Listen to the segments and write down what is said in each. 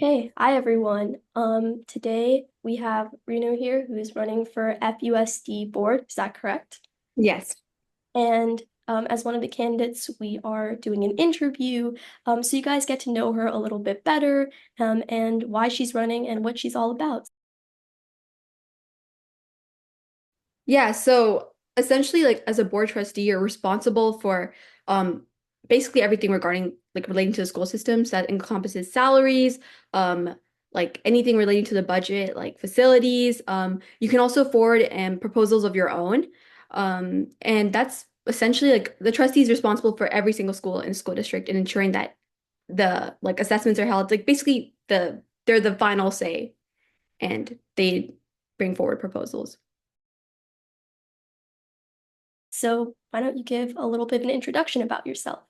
Okay, hi everyone. Today we have Rinu here who's running for FUSD board. Is that correct? Yes. And as one of the candidates, we are doing an interview. So you guys get to know her a little bit better, and why she's running and what she's all about. Yeah, so essentially like as a board trustee, you're responsible for um basically everything regarding like relating to the school systems that encompasses salaries, um like anything relating to the budget, like facilities. You can also forward proposals of your own. And that's essentially like the trustee is responsible for every single school in the school district and ensuring that the like assessments are held. Like basically they're the final say and they bring forward proposals. So why don't you give a little bit of an introduction about yourself?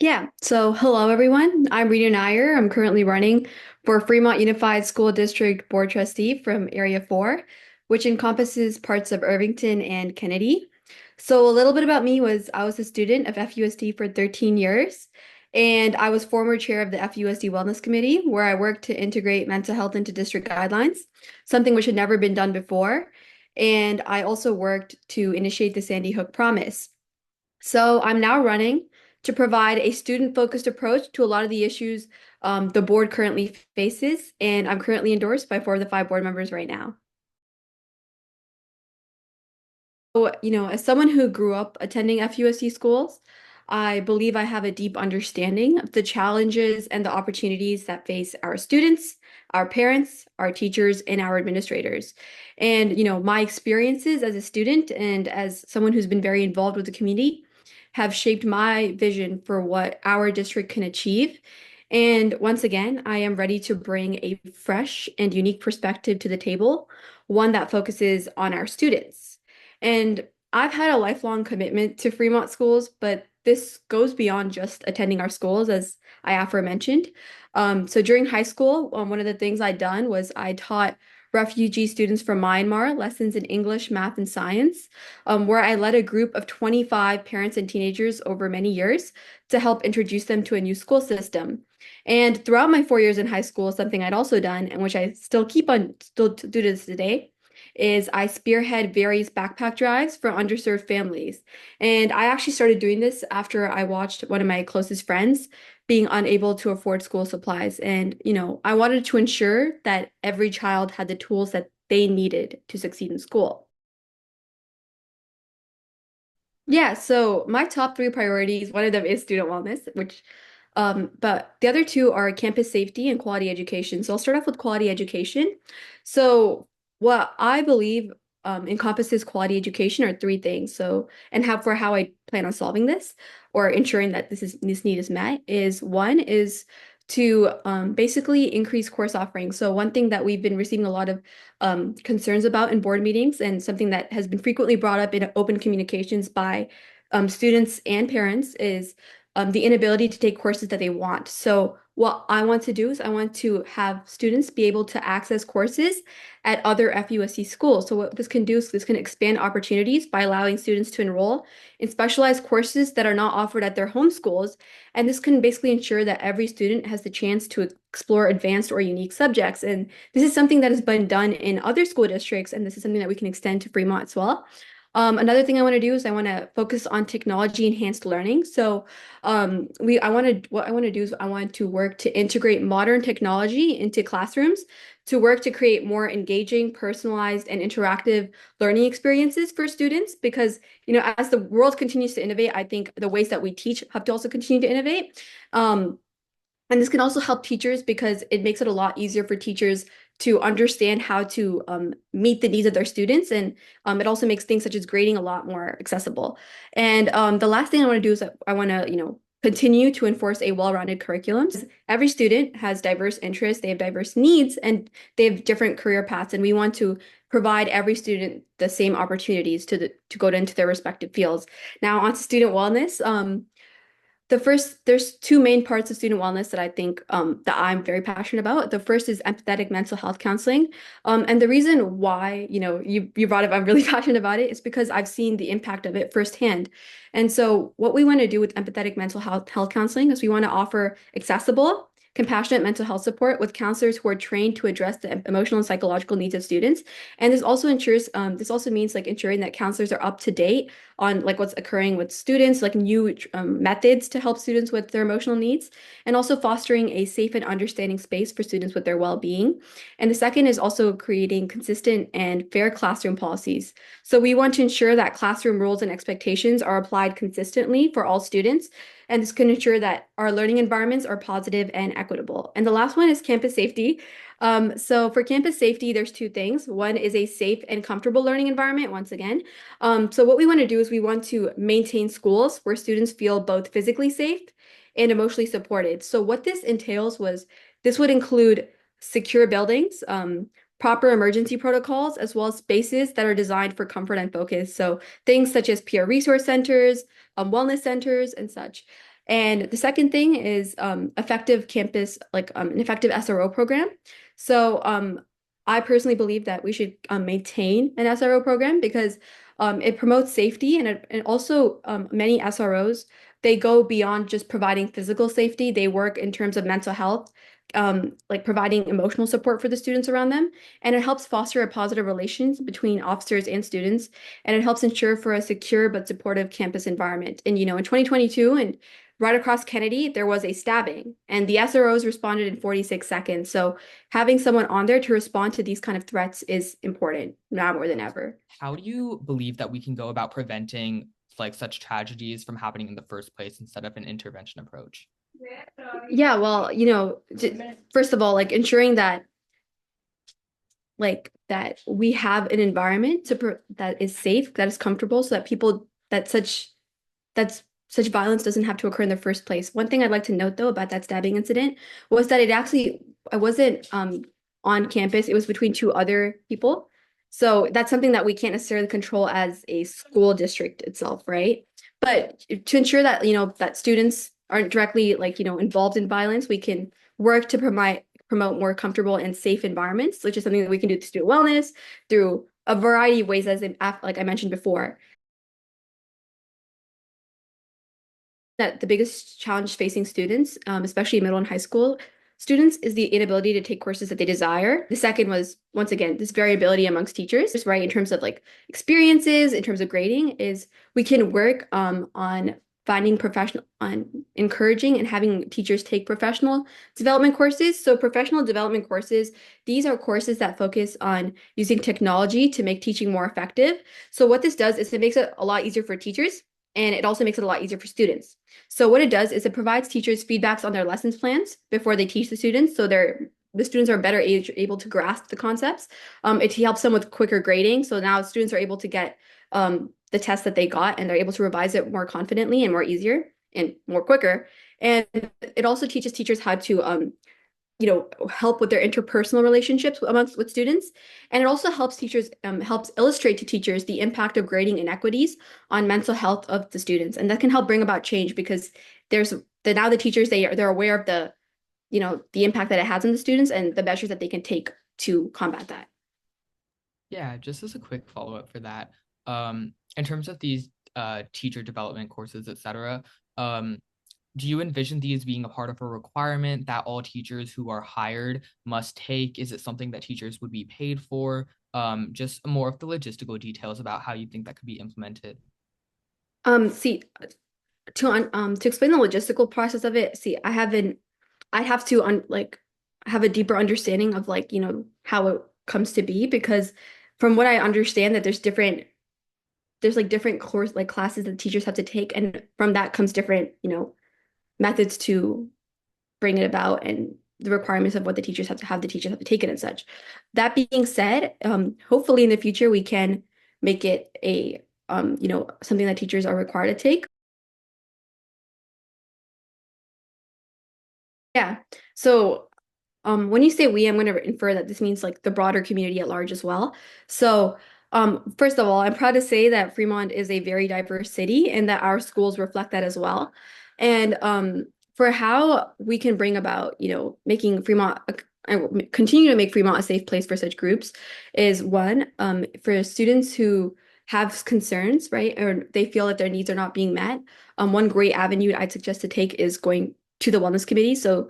Yeah, so hello everyone. I'm Rinu Nair. I'm currently running for Fremont Unified School District Board Trustee from Area 4, which encompasses parts of Irvington and Kennedy. So a little bit about me was I was a student of FUSD for 13 years, and I was former chair of the FUSD Wellness Committee, where I worked to integrate mental health into district guidelines, something which had never been done before. And I also worked to initiate the Sandy Hook Promise. So I'm now running to provide a student-focused approach to a lot of the issues the board currently faces, and I'm currently endorsed by 4 of the 5 board members right now. So, as someone who grew up attending FUSC schools, I believe I have a deep understanding of the challenges and the opportunities that face our students, our parents, our teachers, and our administrators. And, my experiences as a student and as someone who's been very involved with the community have shaped my vision for what our district can achieve. And once again, I am ready to bring a fresh and unique perspective to the table, one that focuses on our students. And I've had a lifelong commitment to Fremont schools, but this goes beyond just attending our schools, as I aforementioned. So during high school, one of the things I'd done was I taught refugee students from Myanmar lessons in English, math, and science, where I led a group of 25 parents and teenagers over many years to help introduce them to a new school system. And throughout my 4 years in high school, something I'd also done, and which I still do to this today, is I spearhead various backpack drives for underserved families. And I actually started doing this after I watched one of my closest friends being unable to afford school supplies. And, I wanted to ensure that every child had the tools that they needed to succeed in school. Yeah, so my top 3 priorities, one of them is student wellness, but the other two are campus safety and quality education. So I'll start off with quality education. So what I believe encompasses quality education are 3 things. So, and how I plan on solving this or ensuring that this need is met is one is to basically increase course offerings. So one thing that we've been receiving a lot of concerns about in board meetings and something that has been frequently brought up in open communications by students and parents is the inability to take courses that they want. So what I want to do is I want to have students be able to access courses at other FUSC schools. So what this can do is this can expand opportunities by allowing students to enroll in specialized courses that are not offered at their home schools. And this can basically ensure that every student has the chance to explore advanced or unique subjects. And this is something that has been done in other school districts, and this is something that we can extend to Fremont as well. Another thing I want to do is I want to focus on technology enhanced learning. So what I want to do is I want to work to integrate modern technology into classrooms to work to create more engaging, personalized, and interactive learning experiences for students because, as the world continues to innovate, I think the ways that we teach have to also continue to innovate. Um, and this can also help teachers because it makes it a lot easier for teachers to understand how to meet the needs of their students. And it also makes things such as grading a lot more accessible. And the last thing I want to do is I want to, continue to enforce a well-rounded curriculum. Every student has diverse interests, they have diverse needs, and they have different career paths. And we want to provide every student the same opportunities to go into their respective fields. Now, on to student wellness. There's 2 main parts of student wellness that I think that I'm very passionate about. The first is empathetic mental health counseling. And the reason why, you brought up, I'm really passionate about it is because I've seen the impact of it firsthand. And so what we want to do with empathetic mental health counseling is we want to offer accessible, compassionate mental health support with counselors who are trained to address the emotional and psychological needs of students. And this also means like ensuring that counselors are up to date on like what's occurring with students, like new methods to help students with their emotional needs, and also fostering a safe and understanding space for students with their well-being. And the second is also creating consistent and fair classroom policies. So we want to ensure that classroom rules and expectations are applied consistently for all students, and this can ensure that our learning environments are positive and equitable. And the last one is campus safety. So for campus safety, there's two things. One is a safe and comfortable learning environment, once again. So what we want to do is we want to maintain schools where students feel both physically safe and emotionally supported. So what this entails was this would include secure buildings, proper emergency protocols, as well as spaces that are designed for comfort and focus. So things such as peer resource centers, wellness centers, and such. And the second thing is effective campus, like an effective SRO program. So I personally believe that we should maintain an SRO program because it promotes safety, and also many SROs, they go beyond just providing physical safety. They work in terms of mental health, like providing emotional support for the students around them. And it helps foster a positive relations between officers and students. And it helps ensure for a secure but supportive campus environment. And, in 2022 and right across Kennedy, there was a stabbing, and the SROs responded in 46 seconds. So having someone on there to respond to these kind of threats is important now more than ever. How do you believe that we can go about preventing like such tragedies from happening in the first place instead of an intervention approach? Yeah, well, first of all, like ensuring that we have an environment that is safe, that is comfortable, so that such violence doesn't have to occur in the first place. One thing I'd like to note though about that stabbing incident was that I wasn't on campus. It was between two other people. So that's something that we can't necessarily control as a school district itself, right? But to ensure that, that students aren't directly involved in violence, we can work to promote more comfortable and safe environments, which is something that we can do through student wellness, through a variety of ways, like I mentioned before. That the biggest challenge facing students, especially middle and high school students, is the inability to take courses that they desire. The second was, once again, this variability amongst teachers, right? In terms of like experiences, in terms of grading, is we can work on encouraging and having teachers take professional development courses. So professional development courses, these are courses that focus on using technology to make teaching more effective. So what this does is it makes it a lot easier for teachers, and it also makes it a lot easier for students. So what it does is it provides teachers feedbacks on their lessons plans before they teach the students, so the students are better able to grasp the concepts. It helps them with quicker grading, so now students are able to get the test that they got, and they're able to revise it more confidently and more easier and more quicker. And it also teaches teachers how to help with their interpersonal relationships with students. And it also helps illustrate to teachers the impact of grading inequities on mental health of the students. And that can help bring about change because now the teachers, they're aware of the impact that it has on the students and the measures that they can take to combat that. Yeah, just as a quick follow-up for that, in terms of these teacher development courses, etc., do you envision these being a part of a requirement that all teachers who are hired must take? Is it something that teachers would be paid for? Just more of the logistical details about how you think that could be implemented. See, to explain the logistical process of it, I'd have to have a deeper understanding of how it comes to be, because from what I understand that there's different course classes that teachers have to take, and from that comes different methods to bring it about, and the requirements of what the teachers have to take it and such. That being said, hopefully in the future we can make it a something that teachers are required to take. Yeah. So when you say we, I'm going to infer that this means like the broader community at large as well. So first of all, I'm proud to say that Fremont is a very diverse city and that our schools reflect that as well. And for how we can bring about, making Fremont, continue to make Fremont a safe place for such groups is one, for students who have concerns, right, or they feel that their needs are not being met. One great avenue I'd suggest to take is going to the wellness committee. So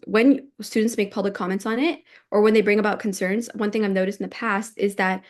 when students make public comments on it, or when they bring about concerns, one thing I've noticed in the past is that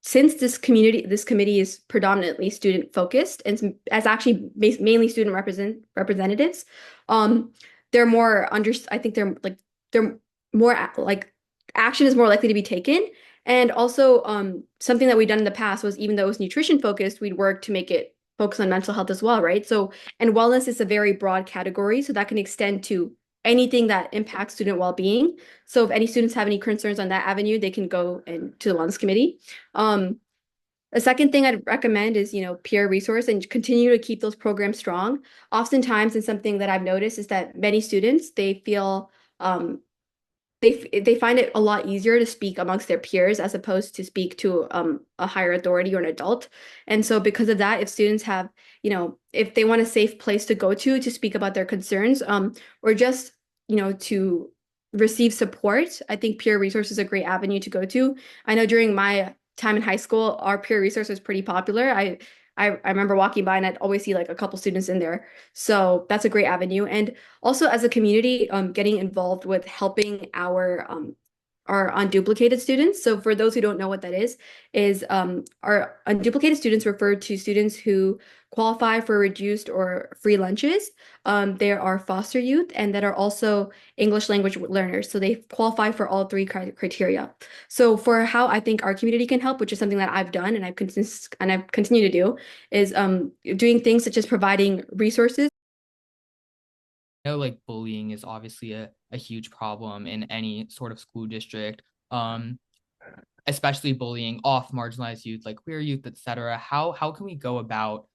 since this committee is predominantly student focused and as actually mainly student representatives, they're more I think they're more like action is more likely to be taken. And also, something that we've done in the past was, even though it was nutrition focused, we'd work to make it focus on mental health as well, right? So, and wellness is a very broad category, so that can extend to anything that impacts student well-being. So if any students have any concerns on that avenue, they can go to the wellness committee. A second thing I'd recommend is, peer resource, and continue to keep those programs strong. Oftentimes, and something that I've noticed is that many students, they feel they find it a lot easier to speak amongst their peers as opposed to speak to a higher authority or an adult. And so because of that, if students have, if they want a safe place to go to speak about their concerns, or just, to receive support, I think peer resource is a great avenue to go to. I know during my time in high school, our peer resource was pretty popular. I remember walking by and I'd always see like a couple students in there. So that's a great avenue. And also, as a community, getting involved with helping our unduplicated students. So for those who don't know what that is our unduplicated students refer to students who qualify for reduced or free lunches. There are foster youth and that are also English language learners. So they qualify for all three criteria. So for how I think our community can help, which is something that I've done and I've continue to do, is doing things such as providing resources. Know like bullying is obviously a huge problem in any sort of school district, especially bullying off marginalized youth like queer youth, etc. How can we go about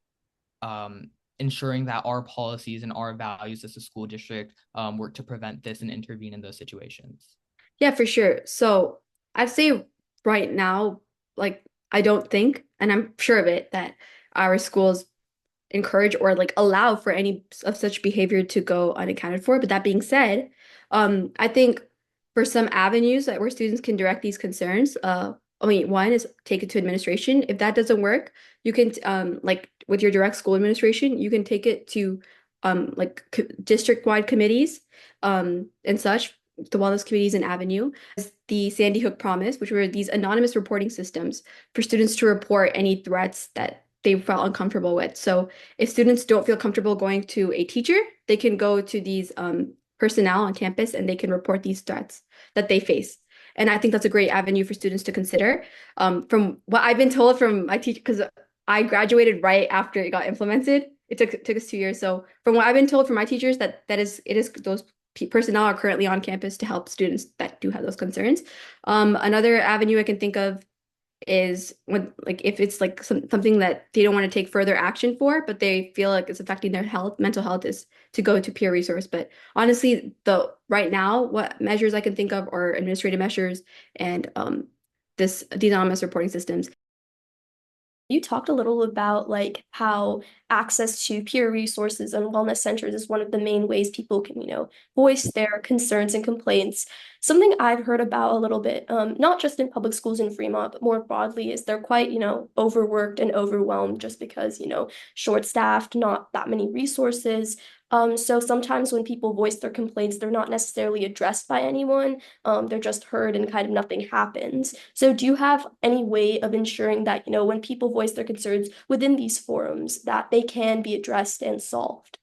ensuring that our policies and our values as a school district work to prevent this and intervene in those situations? Yeah, for sure. So I'd say right now, like, I don't think, and I'm sure of it, that our schools encourage or like allow for any of such behavior to go unaccounted for. But that being said, I think for some avenues that where students can direct these concerns, one is take it to administration. If that doesn't work, you can like with your direct school administration, you can take it to like district-wide committees and such. The wellness committee is an avenue. The Sandy Hook Promise, which were these anonymous reporting systems for students to report any threats that they felt uncomfortable with. So if students don't feel comfortable going to a teacher, they can go to these personnel on campus and they can report these threats that they face. And I think that's a great avenue for students to consider. From what I've been told from my teacher, because I graduated right after it got implemented. It took us 2 years. So from what I've been told from my teachers, it is those personnel are currently on campus to help students that do have those concerns. Another avenue I can think of is when like if it's like something that they don't want to take further action for, but they feel like it's affecting their mental health, is to go to peer resource. But honestly, right now, what measures I can think of are administrative measures and these anonymous reporting systems. You talked a little about like how access to peer resources and wellness centers is one of the main ways people can, voice their concerns and complaints. Something I've heard about a little bit, not just in public schools in Fremont, but more broadly, is they're quite, overworked and overwhelmed just because, short-staffed, not that many resources. So sometimes when people voice their complaints, they're not necessarily addressed by anyone. They're just heard and kind of nothing happens. So do you have any way of ensuring that, when people voice their concerns within these forums, that they can be addressed and solved?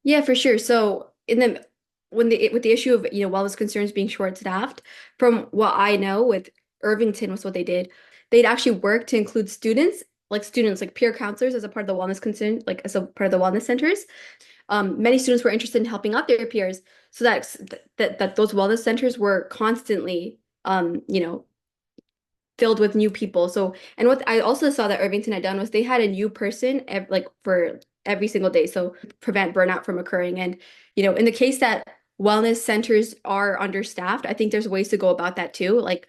Yeah, for sure. So with the issue of wellness concerns being short-staffed, from what I know with Irvington was what they did, they'd actually work to include students like peer counselors as a part of the wellness concern, like as a part of the wellness centers. Many students were interested in helping out their peers, so that those wellness centers were constantly filled with new people. So, and what I also saw that Irvington had done was they had a new person like for every single day, so prevent burnout from occurring. And in the case that wellness centers are understaffed, I think there's ways to go about that too. Like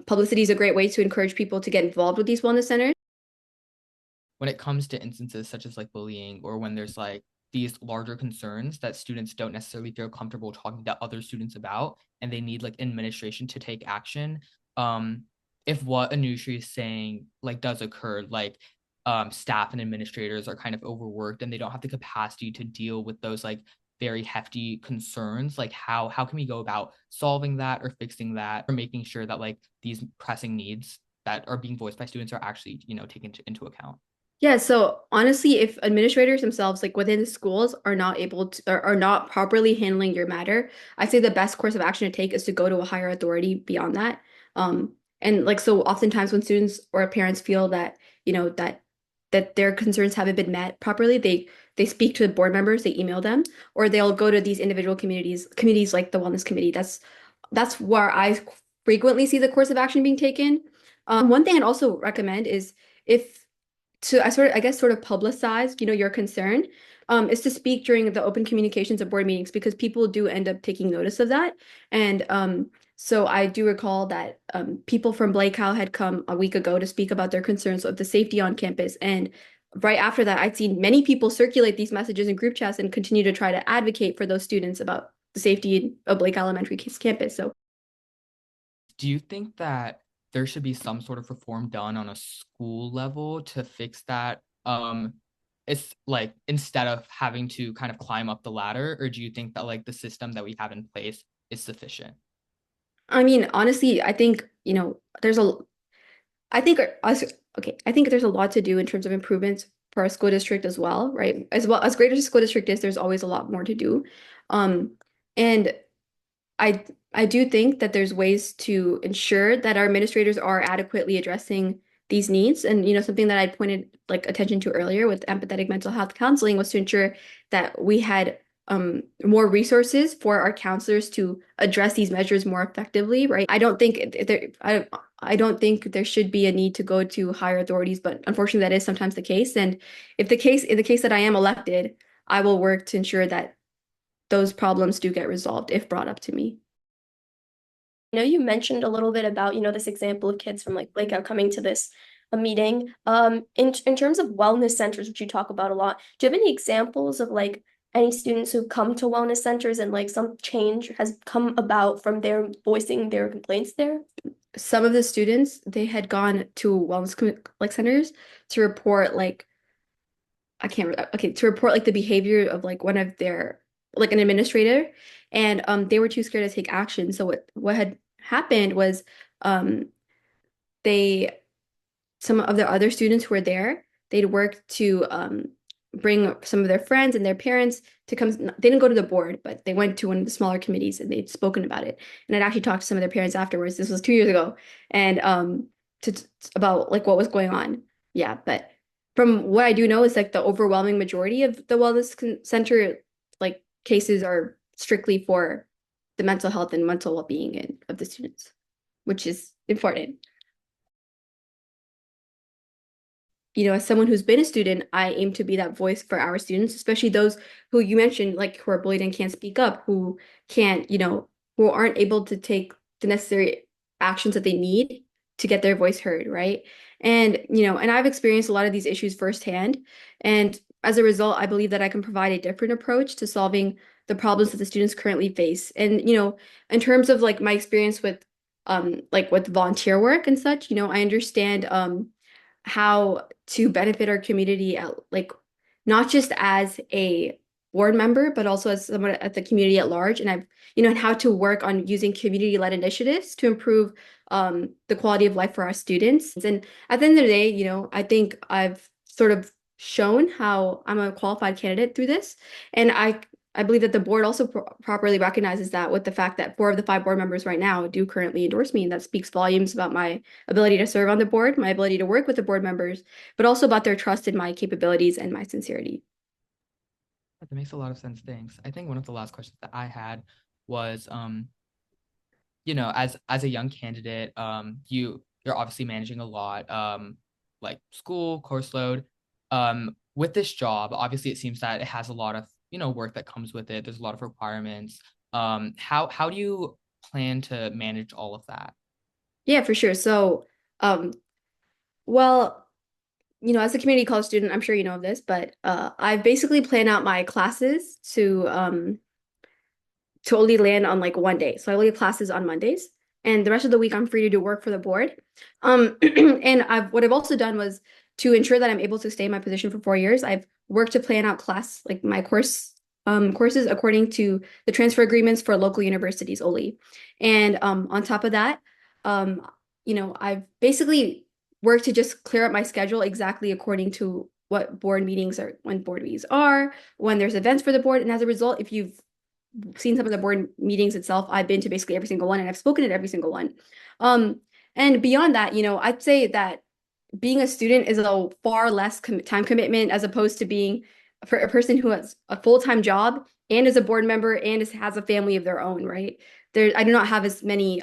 publicity is a great way to encourage people to get involved with these wellness centers. When it comes to instances such as like bullying, or when there's like these larger concerns that students don't necessarily feel comfortable talking to other students about, and they need like administration to take action, if what Anushree is saying like does occur, like staff and administrators are kind of overworked and they don't have the capacity to deal with those like very hefty concerns. Like how can we go about solving that or fixing that or making sure that like these pressing needs that are being voiced by students are actually, taken into account? Yeah, so honestly, if administrators themselves, like within the schools, are not able to or are not properly handling your matter, I'd say the best course of action to take is to go to a higher authority beyond that. And like so oftentimes when students or parents feel that, that their concerns haven't been met properly, they speak to the board members, they email them, or they'll go to these individual committees like the wellness committee. That's where I frequently see the course of action being taken. One thing I'd also recommend is if to I guess sort of publicize, your concern, is to speak during the open communications of board meetings because people do end up taking notice of that. And so I do recall that people from Blake Howe had come a week ago to speak about their concerns of the safety on campus. And right after that, I'd seen many people circulate these messages in group chats and continue to try to advocate for those students about the safety of Blake Elementary campus. So Do you think that there should be some sort of reform done on a school level to fix that? It's like instead of having to kind of climb up the ladder, or do you think that like the system that we have in place is sufficient? I mean, honestly, I think, there's a I think us okay, I think there's a lot to do in terms of improvements for our school district as well, right? As well as great as a school district is, there's always a lot more to do. Um, and I I do think that there's ways to ensure that our administrators are adequately addressing these needs. And something that I pointed like attention to earlier with empathetic mental health counseling was to ensure that we had more resources for our counselors to address these measures more effectively, right? I don't think there should be a need to go to higher authorities, but unfortunately that is sometimes the case. And in the case that I am elected, I will work to ensure that those problems do get resolved if brought up to me. I know you mentioned a little bit about, this example of kids from like Blackout coming to this a meeting. In terms of wellness centers, which you talk about a lot, do you have any examples of like any students who come to wellness centers and like some change has come about from their voicing their complaints there? Some of the students, they had gone to like centers to report like I can't re- okay, to report like the behavior of like one of their like an administrator, and they were too scared to take action. So what had happened was um they some of the other students who were there, they'd worked to bring some of their friends and their parents to come. They didn't go to the board, but they went to one of the smaller committees and they'd spoken about it. And I'd actually talked to some of their parents afterwards. This was 2 years ago, and to about like what was going on. Yeah, but from what I do know is like the overwhelming majority of the center like cases are strictly for the mental health and mental well-being of the students, which is important. As someone who's been a student, I aim to be that voice for our students, especially those who you mentioned, like who are bullied and can't speak up, who can't, who aren't able to take the necessary actions that they need to get their voice heard, right? And I've experienced a lot of these issues firsthand. And as a result, I believe that I can provide a different approach to solving the problems that the students currently face. And, in terms of like my experience with like with volunteer work and such, I understand how to benefit our community like not just as a board member, but also as someone at the community at large. And and how to work on using community-led initiatives to improve the quality of life for our students. And at the end of the day, I think I've sort of shown how I'm a qualified candidate through this. And I believe that the board also properly recognizes that with the fact that 4 of the 5 board members right now do currently endorse me. And that speaks volumes about my ability to serve on the board, my ability to work with the board members, but also about their trust in my capabilities and my sincerity. That makes a lot of sense. Thanks. I think one of the last questions that I had was, as a young candidate, you're obviously managing a lot, like school, course load. With this job, obviously it seems that it has a lot of, work that comes with it. There's a lot of requirements. How do you plan to manage all of that? Yeah, for sure. So, well, as a community college student, I'm sure you know of this, but I basically plan out my classes to only land on like one day. So I only have classes on Mondays, and the rest of the week I'm free to do work for the board. And what I've also done was to ensure that I'm able to stay in my position for 4 years. I've worked to plan out my course courses according to the transfer agreements for local universities only. And on top of that, um, I've basically worked to just clear up my schedule exactly according to what board meetings are, when board meetings are, when there's events for the board. And as a result, if you've seen some of the board meetings itself, I've been to basically every single one and I've spoken at every single one. And beyond that, I'd say that being a student is a far less time commitment as opposed to being for a person who has a full-time job and is a board member and has a family of their own, right? I do not have as many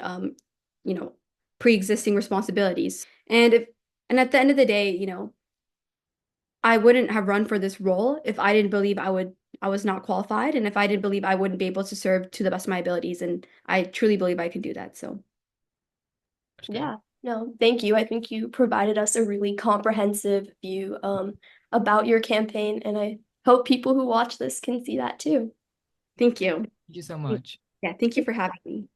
you know, pre-existing responsibilities. And at the end of the day, I wouldn't have run for this role if I didn't believe I was not qualified and if I didn't believe I wouldn't be able to serve to the best of my abilities. And I truly believe I can do that. So Understand. Yeah, no, thank you. I think you provided us a really comprehensive view about your campaign, and I hope people who watch this can see that too. thank you. Thank you so much. Yeah, thank you for having me.